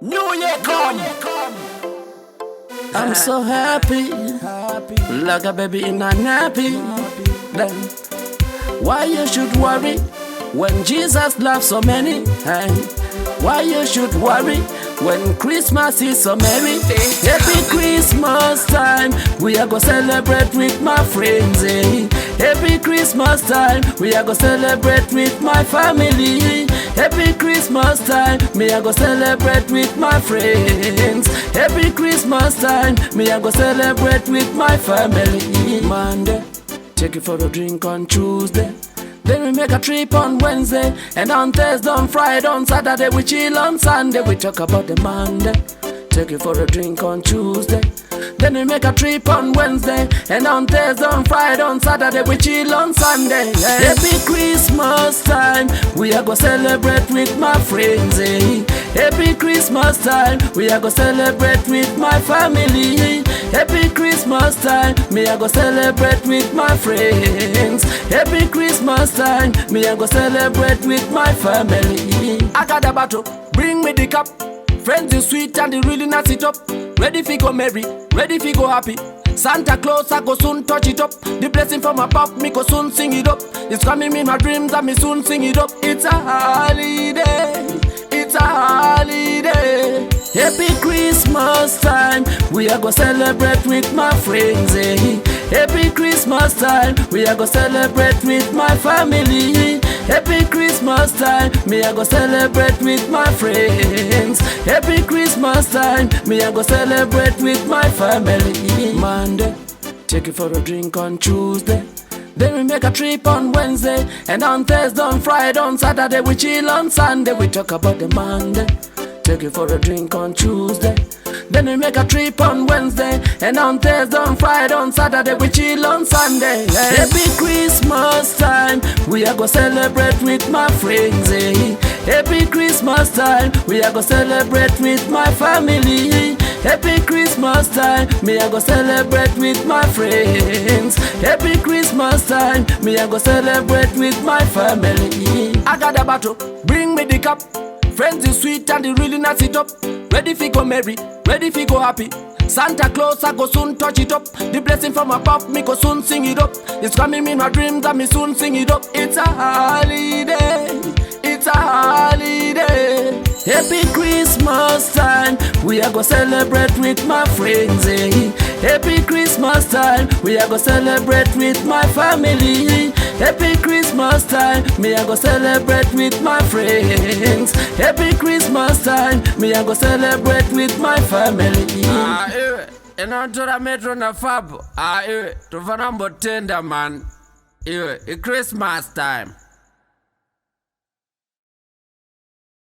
New Year come. I'm so happy, like a baby in a nappy. Then why you should worry when Jesus loves so many? Hey, why you should worry when Christmas is so merry? Happy Christmas time, we are gonna celebrate with my friends. Eh? Happy Christmas time, we are gonna celebrate with my family. Happy Christmas time, me I go celebrate with my friends. Happy Christmas time, me I go celebrate with my family. Monday, take you for a drink on Tuesday. Then we make a trip on Wednesday, and on Thursday, on Friday, on Saturday we chill, on Sunday we talk about the Monday. Take you for a drink on Tuesday. Then we make a trip on Wednesday, and on Thursday, on Friday, on Saturday we chill, on Sunday. Yeah. Happy Christmas time, we are gonna celebrate with my friends. Eh? Happy Christmas time, we are gonna celebrate with my family. Happy Christmas time, me I go celebrate with my friends. Happy Christmas time, me I go celebrate with my family. I got a bottle, bring me the cup. Friends is sweet and they really not it up. Ready fi go merry, ready fi go happy. Santa Claus I go soon touch it up. The blessing from above me go soon sing it up. It's coming in my dreams and me soon sing it up. It's a holiday, it's a holiday. Happy Christmas time, we are gonna celebrate with my friends. Eh? Happy Christmas time, we are gonna celebrate with my family. Happy Christmas time, me I go celebrate with my friends. Happy Christmas time, me I go celebrate with my family. Monday, take you for a drink on Tuesday. Then we make a trip on Wednesday, and on Thursday, on Friday, on Saturday we chill, on Sunday we talk about the Monday. Take you for a drink on Tuesday. Then we make a trip on Wednesday, and on Thursday, on Friday, on Saturday we chill, on Sunday. Yeah. Happy Christmas time, we are gonna celebrate with my friends. Eh? Happy Christmas time, we are gonna celebrate with my family. Happy Christmas time, me I go celebrate with my friends. Happy Christmas time, me I go celebrate with my family. I got a bottle, bring me the cup. Friends is sweet and they really not it up. Ready fi go merry, ready fi go happy. Santa Claus I go soon touch it up. The blessing from above me go soon sing it up. It's coming in my dreams and me soon sing it up. It's a holiday, it's a holiday. Happy Christmas time, we are gonna celebrate with my friends. Eh? Happy Christmas time, we are gonna celebrate with my family. Happy Christmas time, me I go celebrate with my friends. Happy Christmas time, me I go celebrate with my family. Ena ntora metro na fabo. Tufana mbotenda man. It's Christmas time.